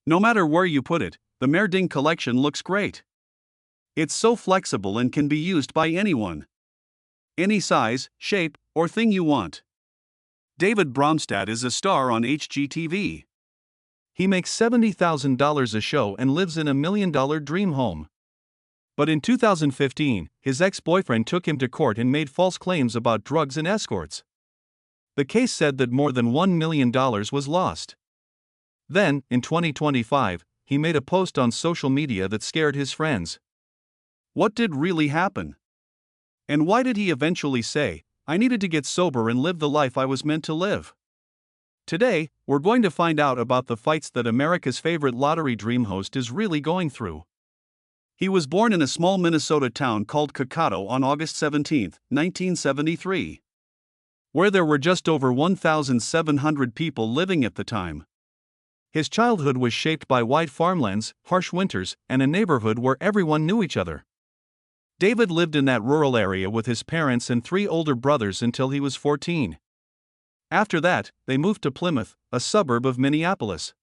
No matter where you put it, the Merding collection looks great. It's so flexible and can be used by anyone. Any size, shape, or thing you want. David Bromstad is a star on HGTV. He makes $70,000 a show and lives in a $1 million dream home. But in 2015, his ex-boyfriend took him to court and made false claims about drugs and escorts. The case said that more than $1 million was lost. Then, in 2025, he made a post on social media that scared his friends. What did really happen? And why did he eventually say, "I needed to get sober and live the life I was meant to live"? Today, we're going to find out about the fights that America's favorite lottery dream host is really going through. He was born in a small Minnesota town called Cokato on August 17, 1973, where there were just over 1,700 people living at the time. His childhood was shaped by wide farmlands, harsh winters, and a neighborhood where everyone knew each other. David lived in that rural area with his parents and 3 older brothers until he was 14. After that, they moved to Plymouth, a suburb of Minneapolis.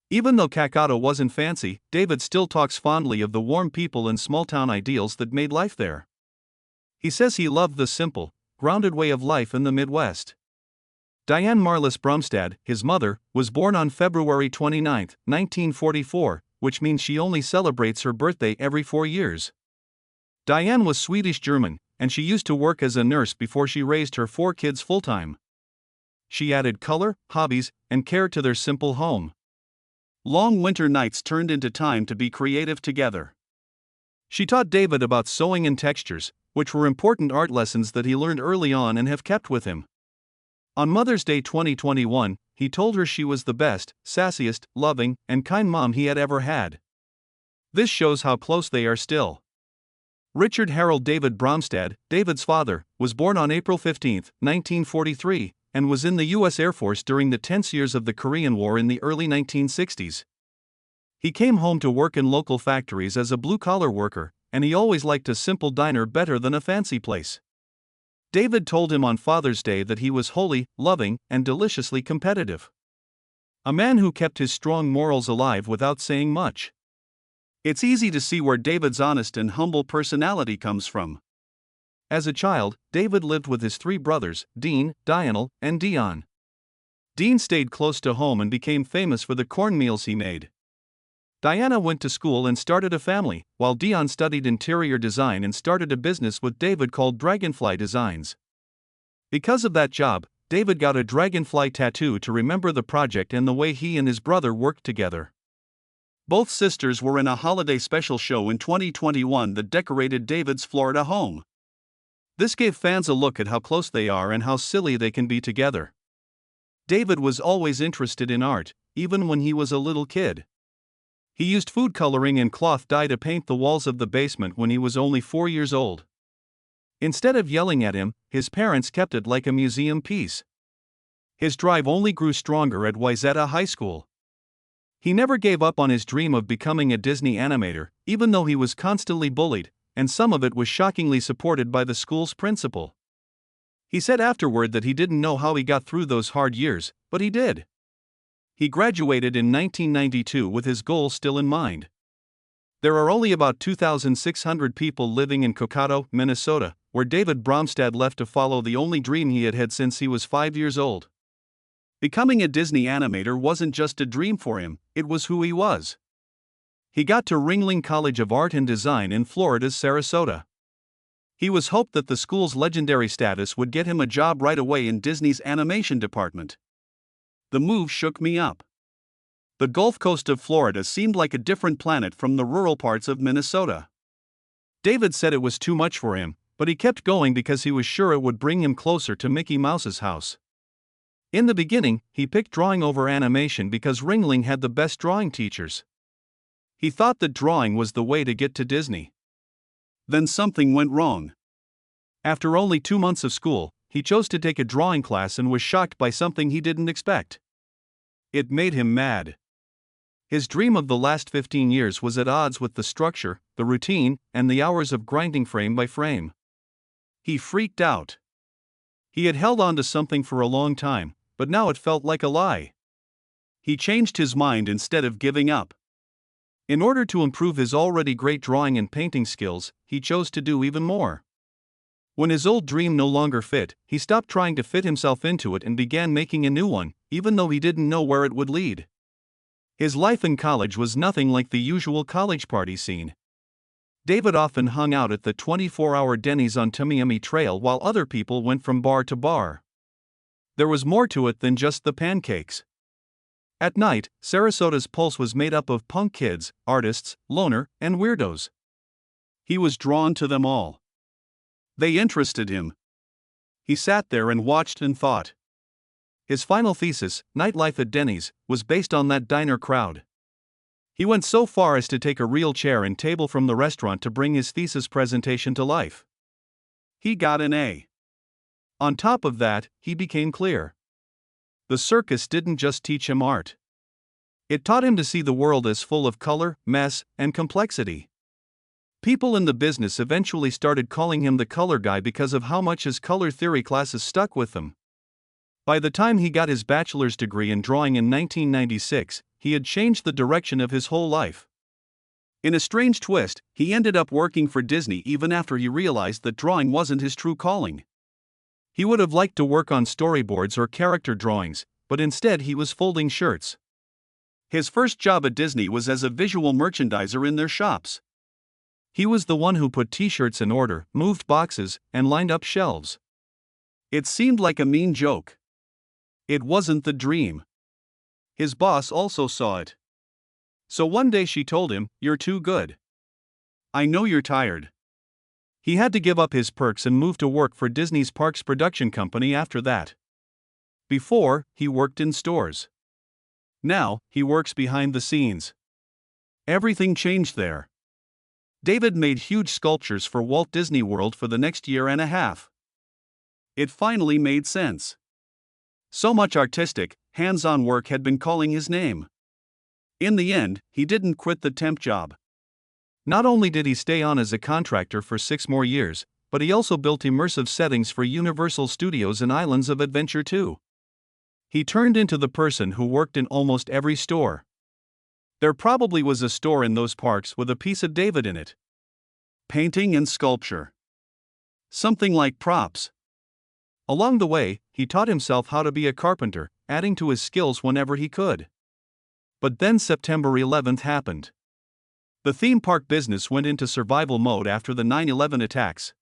Even though Cokato wasn't fancy, David still talks fondly of the warm people and small-town ideals that made life there. He says he loved the simple, grounded way of life in the Midwest. Diane Marlis Bromstad, his mother, was born on February 29, 1944, which means she only celebrates her birthday every 4 years. Diane was Swedish-German, and she used to work as a nurse before she raised her 4 kids full-time. She added color, hobbies, and care to their simple home. Long winter nights turned into time to be creative together. She taught David about sewing and textures, which were important art lessons that he learned early on and have kept with him. On Mother's Day 2021, he told her she was the best, sassiest, loving, and kind mom he had ever had. This shows how close they are still. Richard Harold David Bromstad, David's father, was born on April 15, 1943, and was in the U.S. Air Force during the tense years of the Korean War in the early 1960s. He came home to work in local factories as a blue-collar worker, and he always liked a simple diner better than a fancy place. David told him on Father's Day that he was holy, loving, and deliciously competitive. A man who kept his strong morals alive without saying much. It's easy to see where David's honest and humble personality comes from. As a child, David lived with his 3 brothers, Dean, Dianel, and Dion. Dean stayed close to home and became famous for the cornmeals he made. Diana went to school and started a family, while Dion studied interior design and started a business with David called Dragonfly Designs. Because of that job, David got a dragonfly tattoo to remember the project and the way he and his brother worked together. Both sisters were in a holiday special show in 2021 that decorated David's Florida home. This gave fans a look at how close they are and how silly they can be together. David was always interested in art, even when he was a little kid. He used food coloring and cloth dye to paint the walls of the basement when he was only 4 years old. Instead of yelling at him, his parents kept it like a museum piece. His drive only grew stronger at Wayzata High School. He never gave up on his dream of becoming a Disney animator, even though he was constantly bullied, and some of it was shockingly supported by the school's principal. He said afterward that he didn't know how he got through those hard years, but he did. He graduated in 1992 with his goal still in mind. There are only about 2,600 people living in Cokato, Minnesota, where David Bromstad left to follow the only dream he had had since he was 5 years old. Becoming a Disney animator wasn't just a dream for him, it was who he was. He got to Ringling College of Art and Design in Florida's Sarasota. He was hoped that the school's legendary status would get him a job right away in Disney's animation department. The move shook me up. The Gulf Coast of Florida seemed like a different planet from the rural parts of Minnesota. David said it was too much for him, but he kept going because he was sure it would bring him closer to Mickey Mouse's house. In the beginning, he picked drawing over animation because Ringling had the best drawing teachers. He thought that drawing was the way to get to Disney. Then something went wrong. After only 2 months of school, he chose to take a drawing class and was shocked by something he didn't expect. It made him mad. His dream of the last 15 years was at odds with the structure, the routine, and the hours of grinding frame by frame. He freaked out. He had held on to something for a long time, but now it felt like a lie. he changed his mind instead of giving up. In order to improve his already great drawing and painting skills, he chose to do even more. When his old dream no longer fit, he stopped trying to fit himself into it and began making a new one, even though he didn't know where it would lead. His life in college was nothing like the usual college party scene. David often hung out at the 24-hour Denny's on Tamiami Trail while other people went from bar to bar. There was more to it than just the pancakes. At night, Sarasota's pulse was made up of punk kids, artists, loner, and weirdos. He was drawn to them all. They interested him. He sat there and watched and thought. His final thesis, Nightlife at Denny's, was based on that diner crowd. He went so far as to take a real chair and table from the restaurant to bring his thesis presentation to life. He got an A. On top of that, he became clear. The circus didn't just teach him art. It taught him to see the world as full of color, mess, and complexity. People in the business eventually started calling him the color guy because of how much his color theory classes stuck with them. By the time he got his bachelor's degree in drawing in 1996, he had changed the direction of his whole life. In a strange twist, he ended up working for Disney even after he realized that drawing wasn't his true calling. He would have liked to work on storyboards or character drawings, but instead he was folding shirts. His first job at Disney was as a visual merchandiser in their shops. He was the one who put t-shirts in order, moved boxes, and lined up shelves. It seemed like a mean joke. It wasn't the dream. His boss also saw it. So one day she told him, "You're too good. I know you're tired." He had to give up his perks and move to work for Disney's Parks production company after that. Before, he worked in stores. Now, he works behind the scenes. Everything changed there. David made huge sculptures for Walt Disney World for the next year and a half. It finally made sense. So much artistic, hands-on work had been calling his name. In the end, he didn't quit the temp job. Not only did he stay on as a contractor for 6 more years, but he also built immersive settings for Universal Studios and Islands of Adventure too. He turned into the person who worked in almost every store. There probably was a store in those parks with a piece of David in it. Painting and sculpture. Something like props. Along the way, he taught himself how to be a carpenter, adding to his skills whenever he could. But then September 11th happened. The theme park business went into survival mode after the 9/11 attacks.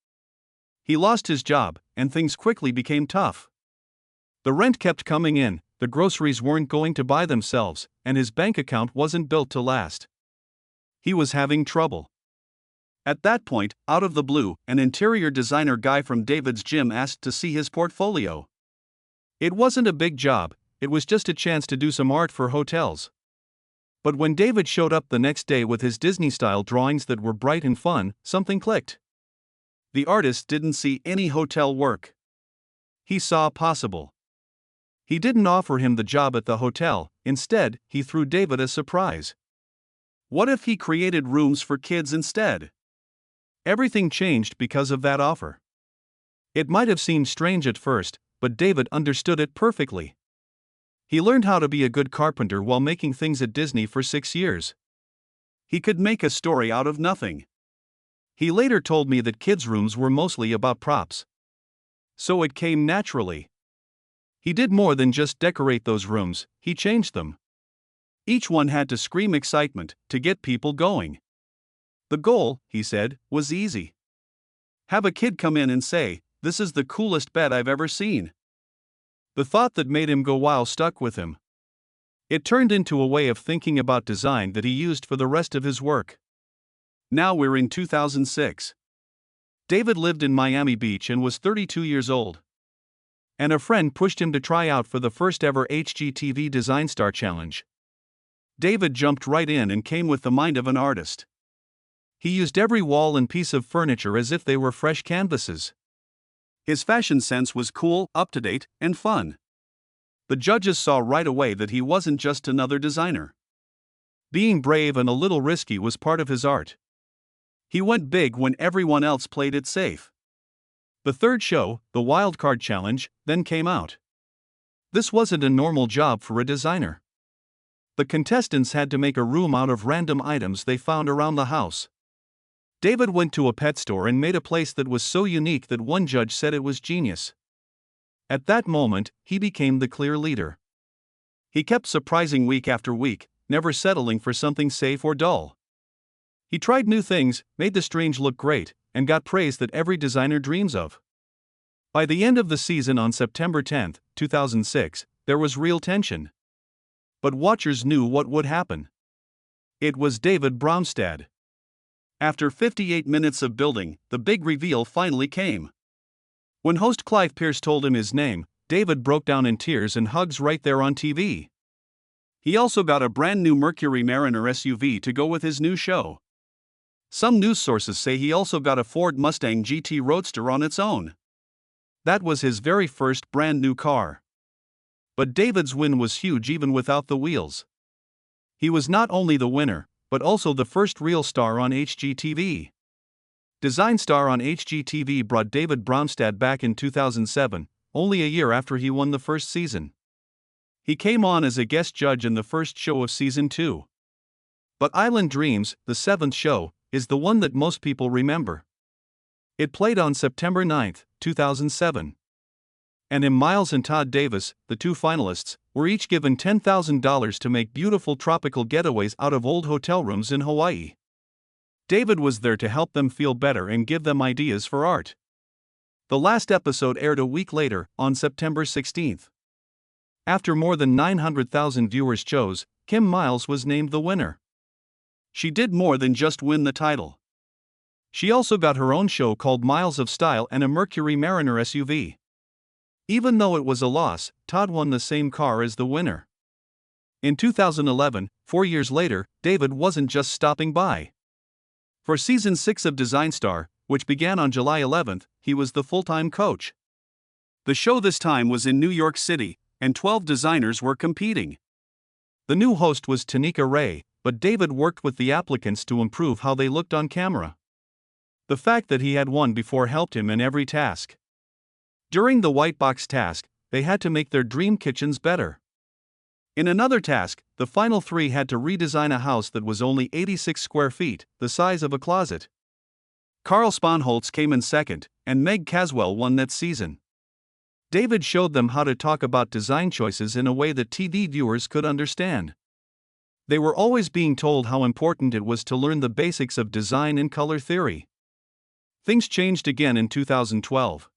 He lost his job, and things quickly became tough. The rent kept coming in, the groceries weren't going to buy themselves, and his bank account wasn't built to last. He was having trouble. At that point, out of the blue, an interior designer guy from David's gym asked to see his portfolio. It wasn't a big job, it was just a chance to do some art for hotels. But when David showed up the next day with his Disney-style drawings that were bright and fun, something clicked. The artist didn't see any hotel work. He saw possible. He didn't offer him the job at the hotel, instead, he threw David a surprise. What if he created rooms for kids instead? Everything changed because of that offer. It might have seemed strange at first, but David understood it perfectly. He learned how to be a good carpenter while making things at Disney for 6 years. He could make a story out of nothing. He later told me that kids' rooms were mostly about props. So it came naturally. He did more than just decorate those rooms, he changed them. Each one had to scream excitement to get people going. The goal, he said, was easy. Have a kid come in and say, "This is the coolest bed I've ever seen." The thought that made him go wow stuck with him. It turned into a way of thinking about design that he used for the rest of his work. Now we're in 2006. David lived in Miami Beach and was 32 years old. And a friend pushed him to try out for the first ever HGTV Design Star Challenge. David jumped right in and came with the mind of an artist. He used every wall and piece of furniture as if they were fresh canvases. His fashion sense was cool, up-to-date, and fun. The judges saw right away that he wasn't just another designer. Being brave and a little risky was part of his art. He went big when everyone else played it safe. The third show, the Wildcard Challenge, then came out. This wasn't a normal job for a designer. The contestants had to make a room out of random items they found around the house. David went to a pet store and made a place that was so unique that one judge said it was genius. At that moment, he became the clear leader. He kept surprising week after week, never settling for something safe or dull. He tried new things, made the strange look great, and got praise that every designer dreams of. By the end of the season on September 10, 2006, there was real tension. But watchers knew what would happen. It was David Bromstad. After 58 minutes of building, the big reveal finally came. When host Clive Pierce told him his name, David broke down in tears and hugs right there on TV. He also got a brand new Mercury Mariner SUV to go with his new show. Some news sources say he also got a Ford Mustang GT Roadster on its own. That was his very first brand new car. But David's win was huge even without the wheels. He was not only the winner, but also the first real star on HGTV. Design Star on HGTV brought David Bromstad back in 2007, only a year after he won the first season. He came on as a guest judge in the first show of season 2. But Island Dreams, the 7th show, is the one that most people remember. It played on September 9, 2007. And him, Miles and Todd Davis, the two finalists, were each given $10,000 to make beautiful tropical getaways out of old hotel rooms in Hawaii. David was there to help them feel better and give them ideas for art. The last episode aired a week later, on September 16. After more than 900,000 viewers chose, Kim Miles was named the winner. She did more than just win the title. She also got her own show called Miles of Style and a Mercury Mariner SUV. Even though it was a loss, Todd won the same car as the winner. In 2011, 4 years later, David wasn't just stopping by. For season 6 of Design Star, which began on July 11, he was the full-time coach. The show this time was in New York City, and 12 designers were competing. The new host was Tanika Ray, but David worked with the applicants to improve how they looked on camera. The fact that he had won before helped him in every task. During the white box task, they had to make their dream kitchens better. In another task, the final 3 had to redesign a house that was only 86 square feet, the size of a closet. Carl Sponholtz came in second, and Meg Caswell won that season. David showed them how to talk about design choices in a way that TV viewers could understand. They were always being told how important it was to learn the basics of design and color theory. Things changed again in 2012.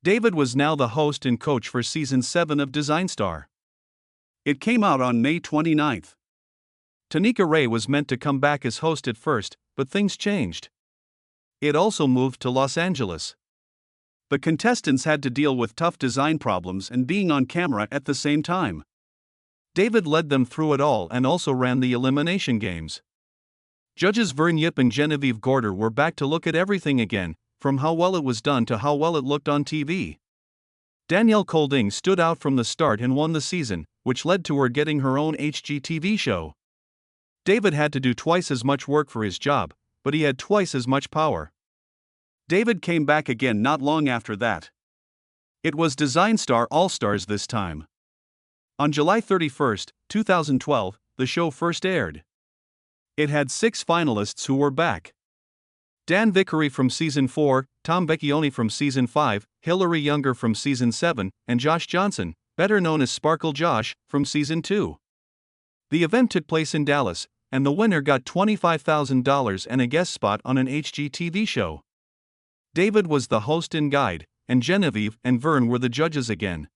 David was now the host and coach for season 7 of Design Star. It came out on May 29. Tanika Ray was meant to come back as host at first, but things changed. It also moved to Los Angeles. The contestants had to deal with tough design problems and being on camera at the same time. David led them through it all and also ran the elimination games. Judges Vern Yip and Genevieve Gorder were back to look at everything again, from how well it was done to how well it looked on TV. Danielle Colding stood out from the start and won the season, which led to her getting her own HGTV show. David had to do twice as much work for his job, but he had twice as much power. David came back again not long after that. It was Design Star All-Stars this time. On July 31, 2012, the show first aired. It had 6 finalists who were back. Dan Vickery from Season 4, Tom Vecchione from Season 5, Hillary Younger from Season 7, and Josh Johnson, better known as Sparkle Josh, from Season 2. The event took place in Dallas, and the winner got $25,000 and a guest spot on an HGTV show. David was the host and guide, and Genevieve and Vern were the judges again.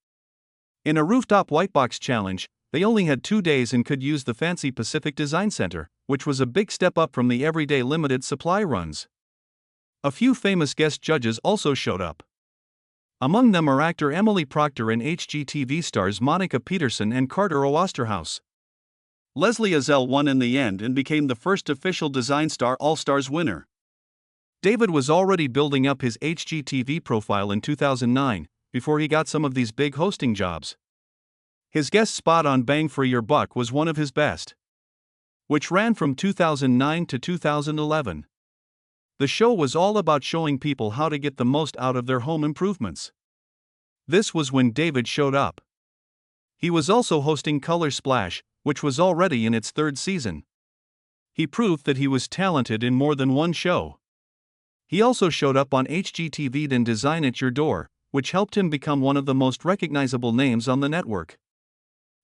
In a rooftop whitebox challenge, they only had 2 days and could use the fancy Pacific Design Center, which was a big step up from the everyday limited supply runs. A few famous guest judges also showed up. Among them are actor Emily Proctor and HGTV stars Monica Peterson and Carter Osterhaus. Leslie Azell won in the end and became the first official Design Star All-Stars winner. David was already building up his HGTV profile in 2009, before he got some of these big hosting jobs. His guest spot on Bang for Your Buck was one of his best, which ran from 2009 to 2011. The show was all about showing people how to get the most out of their home improvements. This was when David showed up. He was also hosting Color Splash, which was already in its third season. He proved that he was talented in more than one show. He also showed up on HGTV and Design at Your Door, which helped him become one of the most recognizable names on the network.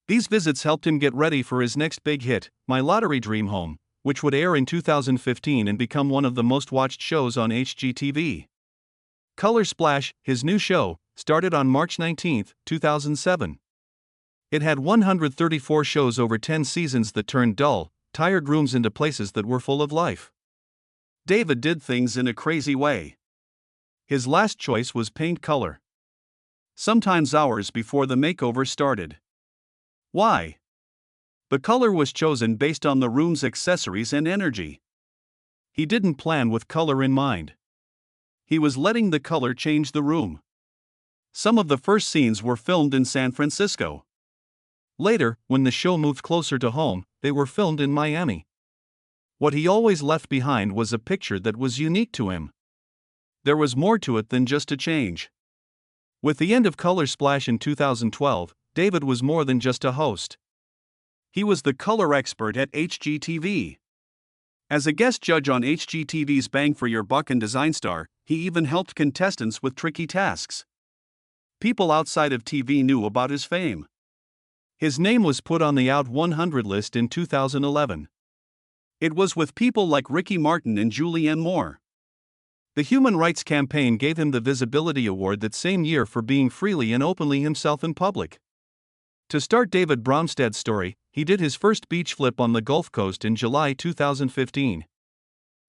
These visits helped him get ready for his next big hit, My Lottery Dream Home, which would air in 2015 and become one of the most watched shows on HGTV. Color Splash, his new show, started on March 19, 2007. It had 134 shows over 10 seasons that turned dull, tired rooms into places that were full of life. David did things in a crazy way. His last choice was paint color. Sometimes hours before the makeover started. Why? The color was chosen based on the room's accessories and energy. He didn't plan with color in mind. He was letting the color change the room. Some of the first scenes were filmed in San Francisco. Later, when the show moved closer to home, they were filmed in Miami. What he always left behind was a picture that was unique to him. There was more to it than just a change. With the end of Color Splash in 2012, David was more than just a host. He was the color expert at HGTV. As a guest judge on HGTV's Bang for Your Buck and Design Star, he even helped contestants with tricky tasks. People outside of TV knew about his fame. His name was put on the Out 100 list in 2011. It was with people like Ricky Martin and Julianne Moore. The Human Rights Campaign gave him the Visibility Award that same year for being freely and openly himself in public. To start David Bromstad's story, he did his first beach flip on the Gulf Coast in July 2015.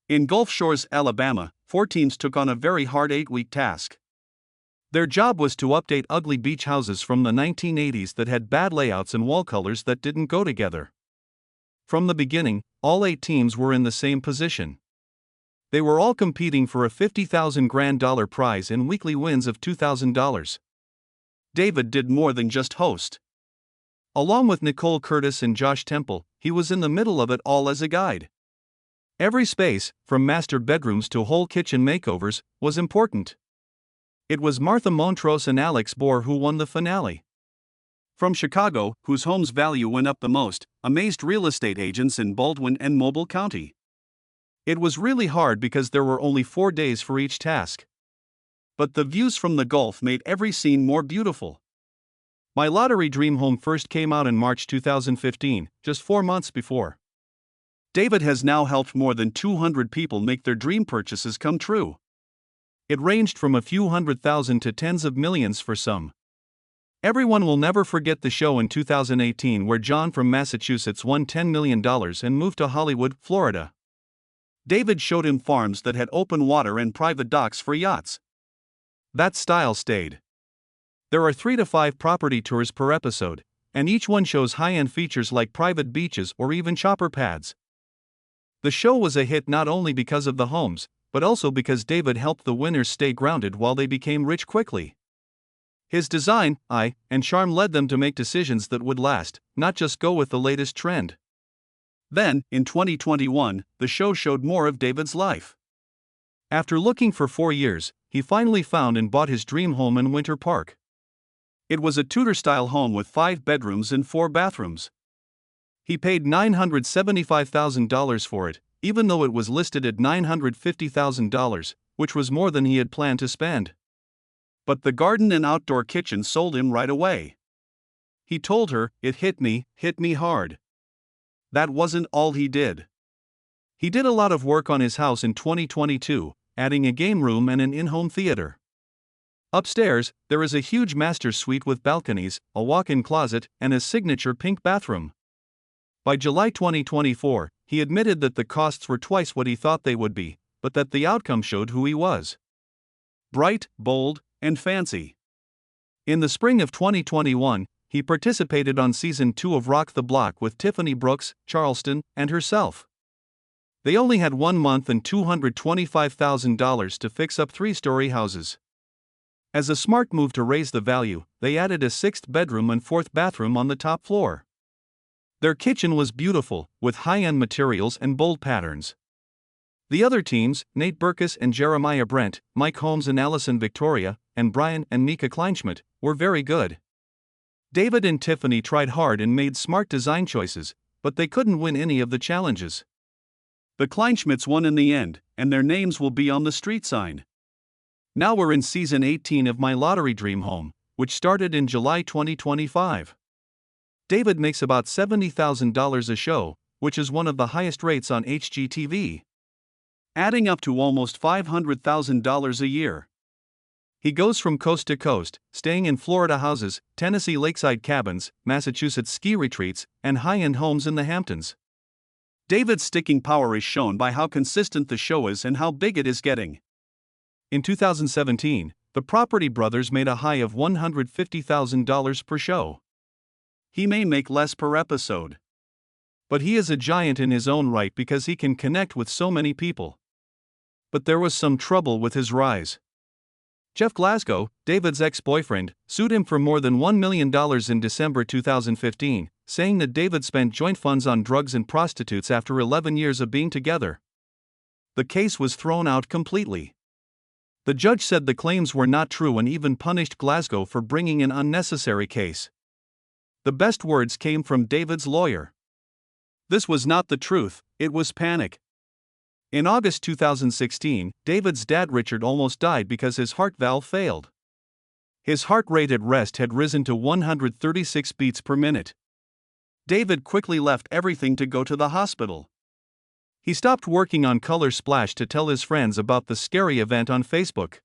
In Gulf Shores, Alabama, 4 teams took on a very hard 8-week task. Their job was to update ugly beach houses from the 1980s that had bad layouts and wall colors that didn't go together. From the beginning, all 8 teams were in the same position. They were all competing for a $50,000 grand prize and weekly wins of $2,000. David did more than just host. Along with Nicole Curtis and Josh Temple, he was in the middle of it all as a guide. Every space, from master bedrooms to whole kitchen makeovers, was important. It was Martha Montrose and Alex Bohr who won the finale. From Chicago, whose home's value went up the most, amazed real estate agents in Baldwin and Mobile County. It was really hard because there were only 4 days for each task. But the views from the Gulf made every scene more beautiful. My Lottery Dream Home first came out in March 2015, just 4 months before. David has now helped more than 200 people make their dream purchases come true. It ranged from a few $100,000 to tens of millions for some. Everyone will never forget the show in 2018 where John from Massachusetts won $10 million and moved to Hollywood, Florida. David showed him farms that had open water and private docks for yachts. That style stayed. There are 3 to 5 property tours per episode, and each one shows high-end features like private beaches or even chopper pads. The show was a hit not only because of the homes, but also because David helped the winners stay grounded while they became rich quickly. His design, eye, and charm led them to make decisions that would last, not just go with the latest trend. Then, in 2021, the show showed more of David's life. After looking for 4 years, he finally found and bought his dream home in Winter Park. It was a Tudor-style home with 5 bedrooms and 4 bathrooms. He paid $975,000 for it, even though it was listed at $950,000, which was more than he had planned to spend. But the garden and outdoor kitchen sold him right away. He told her, "It hit me hard." That wasn't all he did. He did a lot of work on his house in 2022, adding a game room and an in-home theater. Upstairs, there is a huge master suite with balconies, a walk-in closet, and a signature pink bathroom. By July 2024, he admitted that the costs were twice what he thought they would be, but that the outcome showed who he was. Bright, bold, and fancy. In the spring of 2021, he participated on season 2 of Rock the Block with Tiffany Brooks, Charleston, and herself. They only had 1 month and $225,000 to fix up 3-story houses. As a smart move to raise the value, they added a 6th bedroom and 4th bathroom on the top floor. Their kitchen was beautiful, with high-end materials and bold patterns. The other teams, Nate Berkus and Jeremiah Brent, Mike Holmes and Allison Victoria, and Brian and Mika Kleinschmidt, were very good. David and Tiffany tried hard and made smart design choices, but they couldn't win any of the challenges. The Kleinschmidts won in the end, and their names will be on the street sign. Now we're in season 18 of My Lottery Dream Home, which started in July 2025. David makes about $70,000 a show, which is one of the highest rates on HGTV, adding up to almost $500,000 a year. He goes from coast to coast, staying in Florida houses, Tennessee lakeside cabins, Massachusetts ski retreats, and high-end homes in the Hamptons. David's sticking power is shown by how consistent the show is and how big it is getting. In 2017, the Property Brothers made a high of $150,000 per show. He may make less per episode, but he is a giant in his own right because he can connect with so many people. But there was some trouble with his rise. Jeff Glasgow, David's ex-boyfriend, sued him for more than $1 million in December 2015, saying that David spent joint funds on drugs and prostitutes after 11 years of being together. The case was thrown out completely. The judge said the claims were not true and even punished Glasgow for bringing an unnecessary case. The best words came from David's lawyer. This was not the truth, it was panic. In August 2016, David's dad Richard almost died because his heart valve failed. His heart rate at rest had risen to 136 beats per minute. David quickly left everything to go to the hospital. He stopped working on Color Splash to tell his friends about the scary event on Facebook.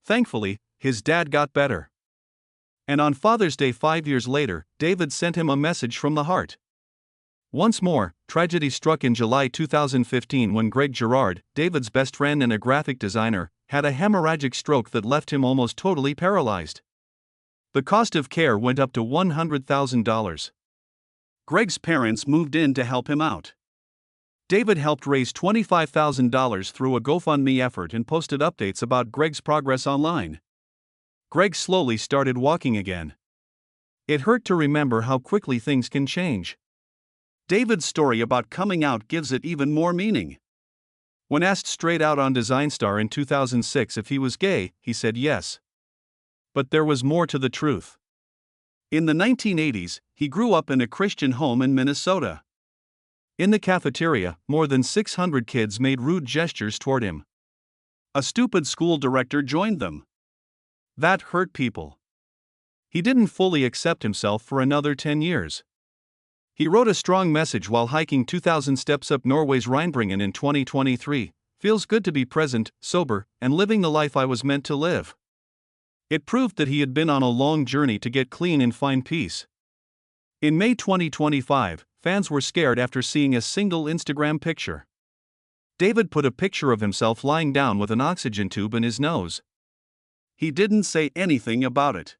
Thankfully, his dad got better. And on Father's Day 5 years later, David sent him a message from the heart. Once more, tragedy struck in July 2015 when Greg Girard, David's best friend and a graphic designer, had a hemorrhagic stroke that left him almost totally paralyzed. The cost of care went up to $100,000. Greg's parents moved in to help him out. David helped raise $25,000 through a GoFundMe effort and posted updates about Greg's progress online. Greg slowly started walking again. It hurt to remember how quickly things can change. David's story about coming out gives it even more meaning. When asked straight out on Design Star in 2006 if he was gay, he said yes. But there was more to the truth. In the 1980s, he grew up in a Christian home in Minnesota. In the cafeteria, more than 600 kids made rude gestures toward him. A stupid school director joined them. That hurt people. He didn't fully accept himself for another 10 years. He wrote a strong message while hiking 2,000 steps up Norway's Rheinbringen in 2023. Feels good to be present, sober, and living the life I was meant to live. It proved that he had been on a long journey to get clean and find peace. In May 2025, fans were scared after seeing a single Instagram picture. David put a picture of himself lying down with an oxygen tube in his nose. He didn't say anything about it.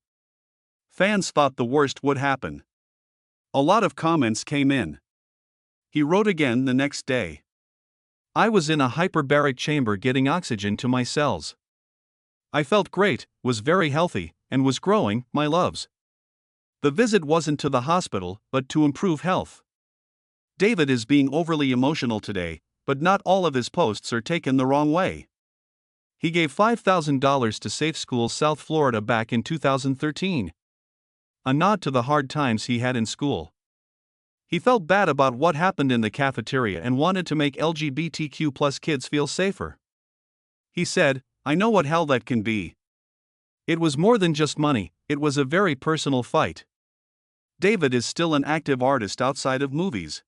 Fans thought the worst would happen. A lot of comments came in. He wrote again the next day. I was in a hyperbaric chamber getting oxygen to my cells. I felt great, was very healthy, and was growing, my loves. The visit wasn't to the hospital, but to improve health. David is being overly emotional today, but not all of his posts are taken the wrong way. He gave $5,000 to Safe Schools South Florida back in 2013. A nod to the hard times he had in school. He felt bad about what happened in the cafeteria and wanted to make LGBTQ+ kids feel safer. He said, I know what hell that can be. It was more than just money, it was a very personal fight. David is still an active artist outside of movies.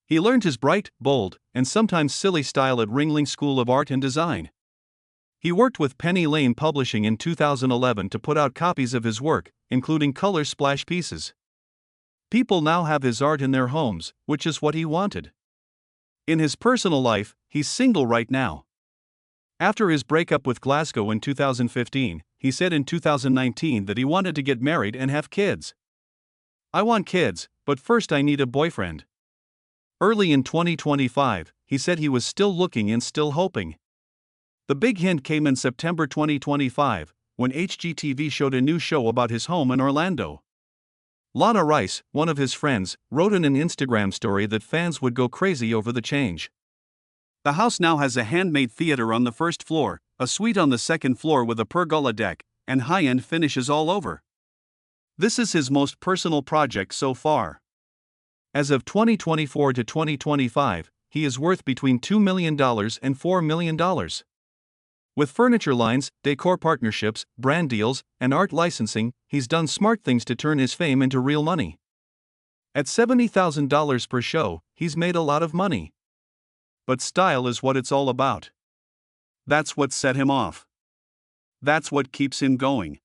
He learned his bright, bold, and sometimes silly style at Ringling School of Art and Design. He worked with Penny Lane Publishing in 2011 to put out copies of his work, including color splash pieces. People now have his art in their homes, which is what he wanted. In his personal life, he's single right now. After his breakup with Glasgow in 2015, he said in 2019 that he wanted to get married and have kids. I want kids, but first I need a boyfriend. Early in 2025, he said he was still looking and still hoping. The big hint came in September 2025, when HGTV showed a new show about his home in Orlando. Lana Rice, one of his friends, wrote in an Instagram story that fans would go crazy over the change. The house now has a handmade theater on the first floor, a suite on the second floor with a pergola deck, and high-end finishes all over. This is his most personal project so far. As of 2024 to 2025, he is worth between $2 million and $4 million. With furniture lines, decor partnerships, brand deals, and art licensing, he's done smart things to turn his fame into real money. At $70,000 per show, he's made a lot of money. But style is what it's all about. That's what set him off. That's what keeps him going.